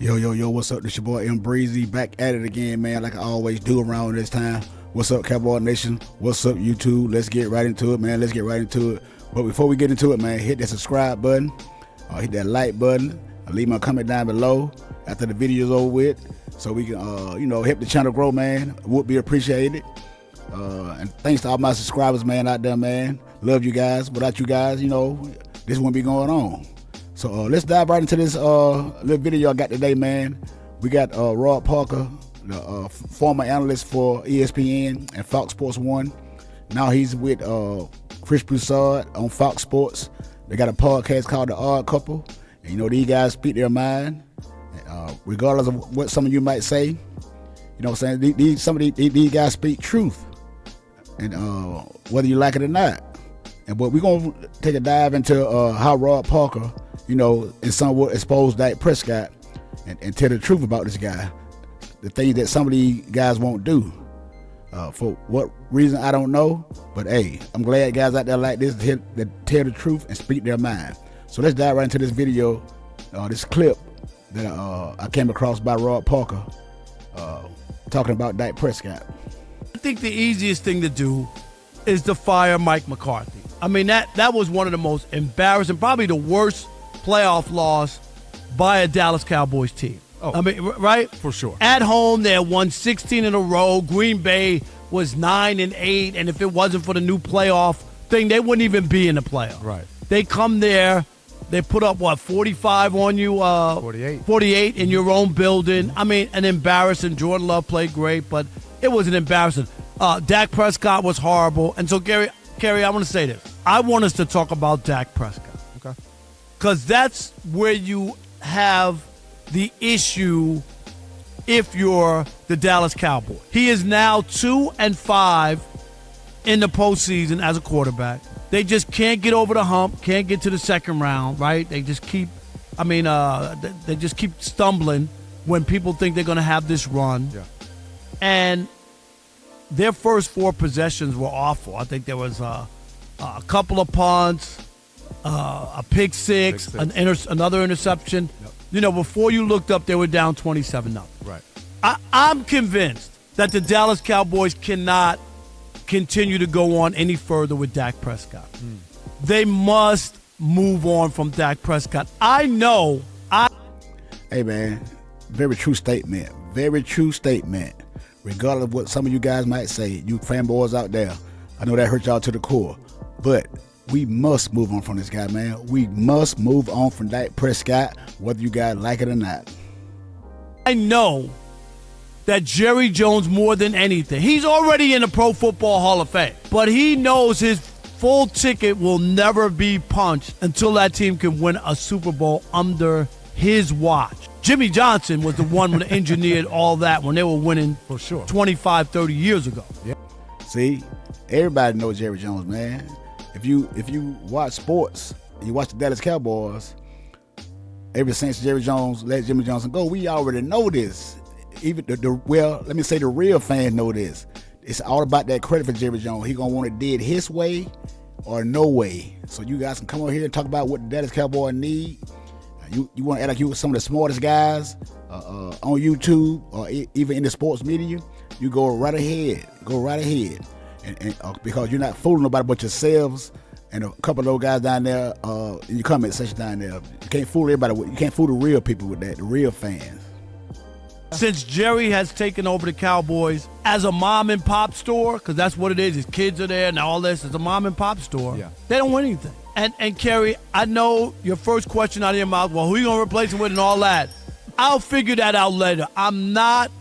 Yo, yo, yo, what's up? This your boy M Breezy, back at it again, man, like I always do around this time. What's up, Cowboy Nation? What's up, YouTube? Let's get right into it, man. Let's get right into it. But before we get into it, man, hit that subscribe button, hit that like button, leave my comment down below after the video's over with, so we can, help the channel grow, man. Would be appreciated. And thanks to all my subscribers, man, out there, man. Love you guys. Without you guys, this wouldn't be going on. So let's dive right into this little video I got today, man. We got Rod Parker, the former analyst for ESPN and Fox Sports 1. Now he's with Chris Broussard on Fox Sports. They got a podcast called The Odd Couple. And, these guys speak their mind, regardless of what some of you might say. You know what I'm saying? Some of these guys speak truth, and whether you like it or not. But we're going to take a dive into how Rod Parker, in somewhat expose Dak Prescott and tell the truth about this guy. The things that some of these guys won't do. For what reason, I don't know. But, hey, I'm glad guys out there like this to tell the truth and speak their mind. So let's dive right into this video, this clip that I came across by Rod Parker talking about Dak Prescott. I think the easiest thing to do is to fire Mike McCarthy. I mean, that was one of the most embarrassing, probably the worst playoff loss by a Dallas Cowboys team. Oh, I mean, right? For sure. At home, they had won 16 in a row. Green Bay was 9-8, and if it wasn't for the new playoff thing, they wouldn't even be in the playoffs. Right. They come there, they put up, 45 on you? 48. 48 in your own building. I mean, an embarrassing. Jordan Love played great, but it was an embarrassing. Dak Prescott was horrible. And so, Gary, I want to say this. I want us to talk about Dak Prescott. Okay. Because that's where you have the issue if you're the Dallas Cowboys. He is now 2-5 in the postseason as a quarterback. They just can't get over the hump, can't get to the second round, right? They just keep, they just keep stumbling when people think they're going to have this run. Yeah. And their first 4 possessions were awful. I think there was a couple of punts, a pick six. Another interception. Yep. Before you looked up, they were down 27-0. Right. I'm convinced that the Dallas Cowboys cannot continue to go on any further with Dak Prescott. They must move on from Dak Prescott. Hey, man, very true statement. Very true statement. Regardless of what some of you guys might say, you fanboys out there, I know that hurt y'all to the core. But we must move on from this guy, man. We must move on from Dak Prescott, whether you guys like it or not. I know that Jerry Jones, more than anything, he's already in the Pro Football Hall of Fame, but he knows his full ticket will never be punched until that team can win a Super Bowl under his watch. Jimmy Johnson was the one that engineered all that when they were winning for sure 25, 30 years ago. Yeah. See, everybody knows Jerry Jones, man. If you watch sports, you watch the Dallas Cowboys, ever since Jerry Jones let Jimmy Johnson go, we already know this. Even let me say the real fans know this. It's all about that credit for Jerry Jones. He gonna want it did his way or no way. So you guys can come over here and talk about what the Dallas Cowboys need. You want to act like you were some of the smartest guys on YouTube or even in the sports media. You go right ahead. And because you're not fooling nobody but yourselves and a couple of those guys down there in your comment section down there. You can't fool everybody. You can't fool the real people with that, the real fans. Since Jerry has taken over the Cowboys as a mom and pop store, because that's what it is, his kids are there and all this, it's a mom and pop store, They don't win anything. And Kerry, I know your first question out of your mouth, well, who are you going to replace him with and all that? I'll figure that out later. I'm not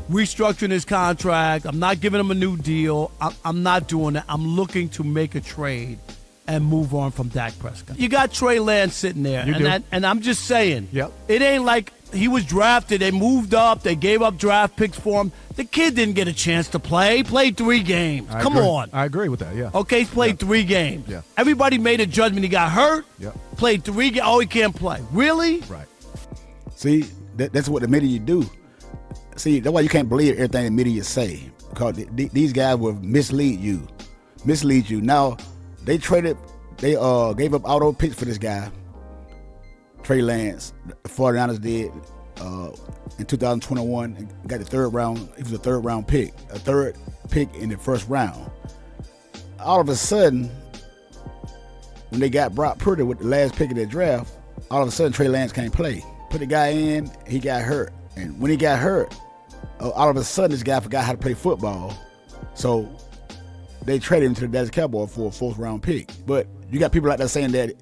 restructuring his contract. I'm not giving him a new deal. I'm not doing that. I'm looking to make a trade and move on from Dak Prescott. You got Trey Lance sitting there, and I'm just saying, It ain't like he was drafted. They moved up. They gave up draft picks for him. The kid didn't get a chance to play. He played 3 games. Come on. I agree with that, yeah. Okay, he's played 3 games. Yeah. Everybody made a judgment. He got hurt. Yeah. Played 3 games. Oh, he can't play. Really? Right. See, that's what the media do. See, that's why you can't believe everything the media say. Because these guys will mislead you. Now, they gave up auto picks for this guy. Trey Lance, the 49ers did. in 2021 and got the third round. He was a third pick in the first round. All of a sudden, when they got Brock Purdy with the last pick of their draft, all of a sudden Trey Lance can't play. Put the guy in, he got hurt. And when he got hurt, all of a sudden this guy forgot how to play football. So they traded him to the Dallas Cowboys for a fourth round pick. But you got people out there saying that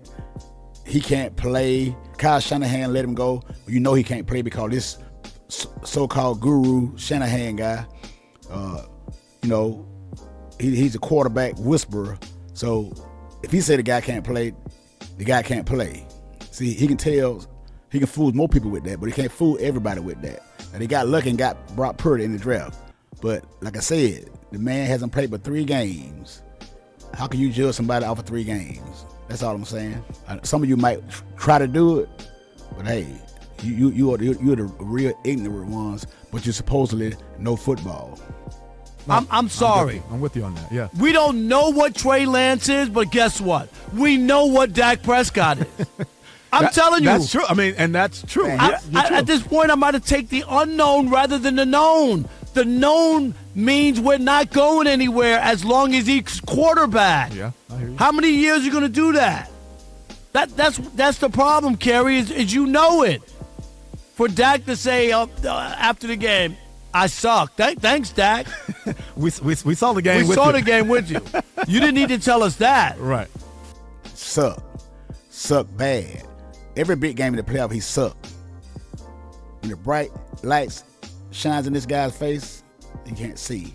he can't play. Kyle Shanahan let him go. You know he can't play because this so-called guru Shanahan guy, he's a quarterback whisperer. So if he said the guy can't play, the guy can't play. See, he can fool more people with that, but he can't fool everybody with that. Now, they got lucky and got Brock Purdy in the draft. But like I said, the man hasn't played but 3 games. How can you judge somebody off of 3 games? That's all I'm saying. Some of you might try to do it, but hey, you're the real ignorant ones, but you supposedly know football. I'm sorry. I'm with you on that, yeah. We don't know what Trey Lance is, but guess what? We know what Dak Prescott is. I'm telling you. That's true. I mean, and that's true. At this point, I might have taken the unknown rather than the known. The known means we're not going anywhere as long as he's quarterback. Yeah, I hear you. How many years are you going to do that? That's the problem, Kerry, is you know it. For Dak to say after the game, I suck. Thanks, Dak. we saw the game with you. We saw the game with you. You didn't need to tell us that. Right. Suck bad. Every big game in the playoff, he sucked. When the bright lights shines in this guy's face, he can't see.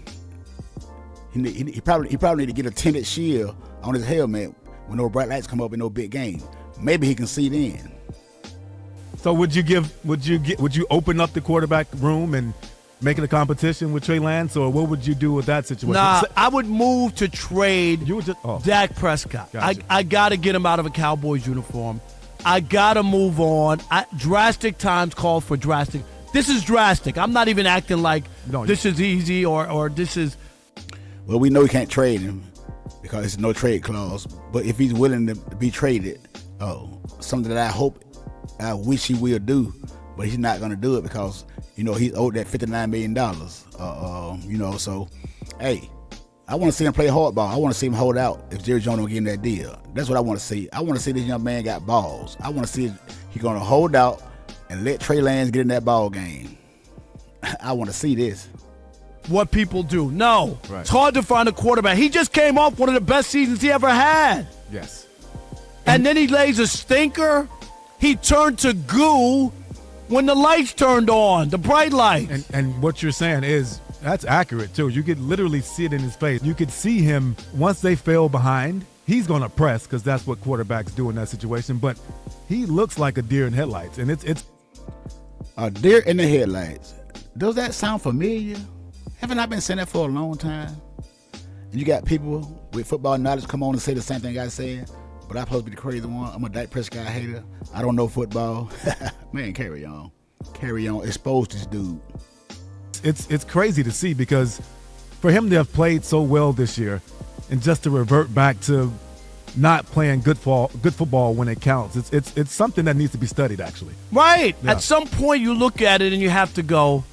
He probably need to get a tinted shield on his helmet when no bright lights come up in no big game. Maybe he can see then. So would you open up the quarterback room and make it a competition with Trey Lance, or what would you do with that situation? Nah, I would move to trade Dak Prescott. Gotcha. I got to get him out of a Cowboys uniform. I got to move on. Drastic times call for drastic. This is drastic. I'm not even acting like this is easy or this is. Well, we know we can't trade him because there's no trade clause. But if he's willing to be traded, something that I wish he will do, but he's not going to do it because, he's owed that $59 million. So, hey, I want to see him play hardball. I want to see him hold out if Jerry Jones don't get in that deal. That's what I want to see. I want to see this young man got balls. I want to see he's going to hold out and let Trey Lance get in that ball game. I want to see this. What people do. No. Right. It's hard to find a quarterback. He just came off one of the best seasons he ever had. Yes. And then he lays a stinker. He turned to goo when the lights turned on, the bright lights. And what you're saying is, that's accurate, too. You could literally see it in his face. You could see him, once they fell behind, he's going to press because that's what quarterbacks do in that situation. But he looks like a deer in headlights. And it's a deer in the headlights. Does that sound familiar? Haven't I been saying that for a long time? And you got people with football knowledge come on and say the same thing I said, but I'm supposed to be the crazy one. I'm a Dak Prescott hater. I don't know football. Man, carry on. Expose this dude. It's crazy to see because for him to have played so well this year and just to revert back to not playing good football when it counts, it's something that needs to be studied, actually. Right. Yeah. At some point you look at it and you have to go,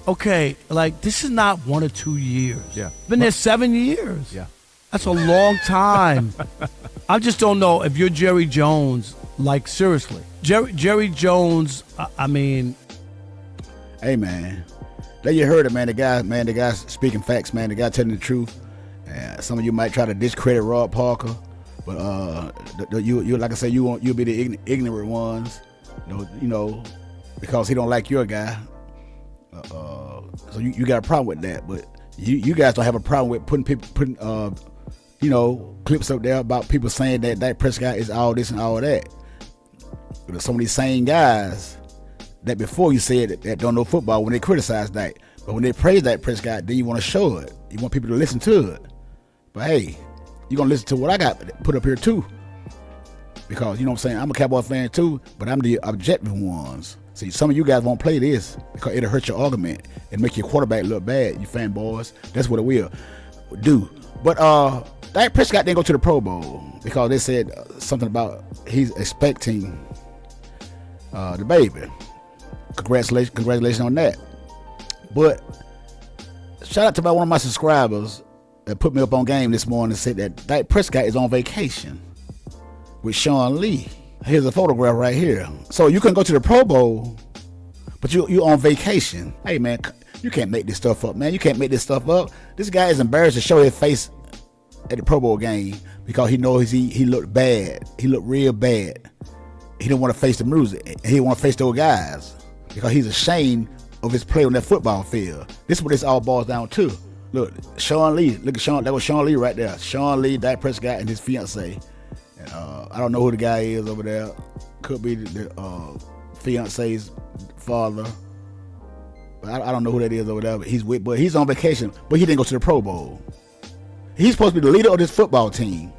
okay, like this is not 1 or 2 years. Yeah. Been there 7 years. Yeah. That's a long time. I just don't know if you're Jerry Jones, like seriously. Jerry Jones, I mean. Hey, man. There you heard it, man. The guy's speaking facts, man. The guy telling the truth. Some of you might try to discredit Rob Parker, but you like I said, you'll be the ignorant ones, because he don't like your guy. So you got a problem with that, but you guys don't have a problem with putting clips up there about people saying that Dak Prescott is all this and all that. There's some of these same guys that before you said that don't know football when they criticize Dak, but when they praise Dak Prescott, then you want to show it. You want people to listen to it. But hey, you're gonna listen to what I got put up here too, because you know what I'm saying. I'm a Cowboy fan too, but I'm the objective ones. See, some of you guys won't play this because it'll hurt your argument and make your quarterback look bad. You fanboys, that's what it will do. But Dak Prescott didn't go to the Pro Bowl because they said something about he's expecting the baby. congratulations on that. But shout out to one of my subscribers that put me up on game this morning and said that Dak Prescott is on vacation with Sean Lee. Here's a photograph right here. So you can go to the Pro Bowl, but you on vacation. Hey man, you can't make this stuff up, man. You can't make this stuff up. This guy is embarrassed to show his face at the Pro Bowl game because he knows he looked bad. He looked real bad. He didn't want to face the music. He didn't want to face those guys because he's ashamed of his play on that football field. This is what this all boils down to. Look, Sean Lee. Look at Sean. That was Sean Lee right there. Sean Lee, Dak Prescott, and his fiance. I don't know who the guy is over there. Could be the fiance's father. But I don't know who that is over there. But he's on vacation. But he didn't go to the Pro Bowl. He's supposed to be the leader of this football team.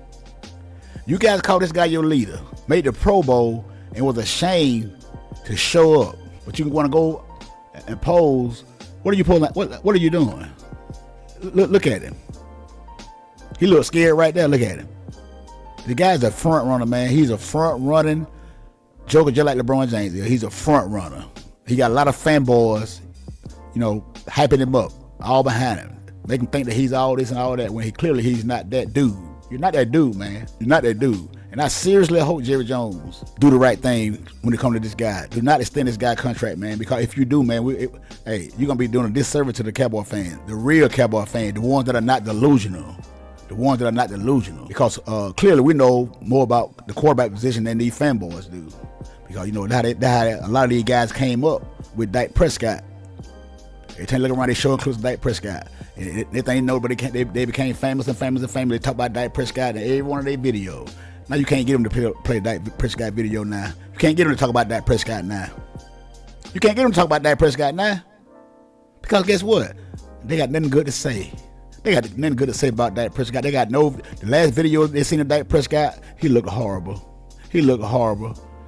You guys call this guy your leader. Made the Pro Bowl and was ashamed to show up. But you want to go and pose. What are you pulling? What are you doing? Look at him. He looks scared right there. Look at him. The guy's a front runner, man. He's a front running joker just like LeBron James is. He's a front runner. He got a lot of fanboys, hyping him up, all behind him. Make him think that he's all this and all that when he's not that dude. You're not that dude, man. You're not that dude. And I seriously hope Jerry Jones do the right thing when it comes to this guy. Do not extend this guy contract, man, because if you do, man, you're going to be doing a disservice to the Cowboy fans, the real Cowboy fans, the ones that are not delusional. Because clearly we know more about the quarterback position than these fanboys do. Because, a lot of these guys came up with Dak Prescott. Every time you look around, they show clips of Dak Prescott. And they think nobody they became famous. They talk about Dak Prescott in every one of their videos. Now you can't get them to play a Dak Prescott video now. You can't get them to talk about Dak Prescott now. Because guess what? They got nothing good to say. About Dak Prescott. The last video they seen of Dak Prescott, he looked horrible.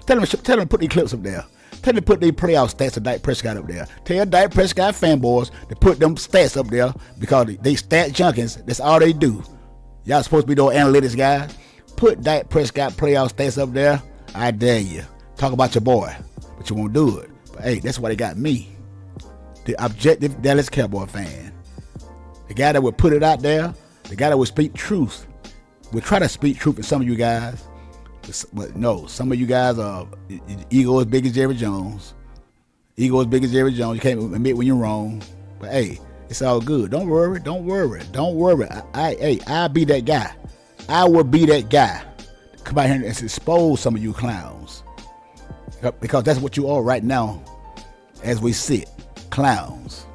Tell them to put these clips up there. Tell them to put these playoff stats of Dak Prescott up there. Tell Dak Prescott fanboys to put them stats up there because they stat junkies. That's all they do. Y'all supposed to be those analytics guys. Put Dak Prescott playoff stats up there. I dare you. Talk about your boy, but you won't do it. But hey, that's why they got me, the objective Dallas Cowboy fan, the guy that would put it out there, the guy that would speak truth. We try to speak truth to some of you guys. But no, some of you guys are ego as big as Jerry Jones. You can't admit when you're wrong. But hey, it's all good. Don't worry. I'll be that guy. I will be that guy. Come out here and expose some of you clowns. Because that's what you are right now as we sit. Clowns.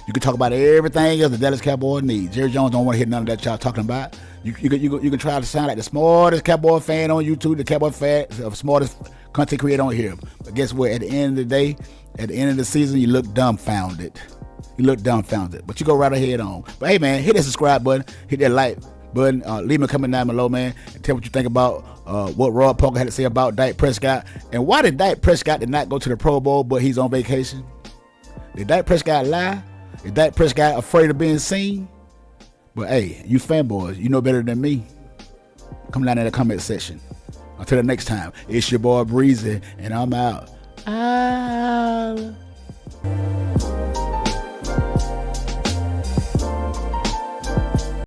You can talk about everything else the Dallas Cowboys need. Jerry Jones don't want to hear none of that y'all talking about. You can try to sound like the smartest Cowboy fan on YouTube, the Cowboy fan, the smartest content creator on here. But guess what? At the end of the day, at the end of the season, you look dumbfounded. But you go right ahead on. But hey, man, hit that subscribe button, hit that like button, leave me a comment down below, man, and tell what you think about what Rob Parker had to say about Dak Prescott. And why did Dak Prescott not go to the Pro Bowl, but he's on vacation? Did Dak Prescott lie? Is Dak Prescott afraid of being seen? But hey, you fanboys, you know better than me. Come down in the comment section. Until the next time, it's your boy Breezy, and I'm out.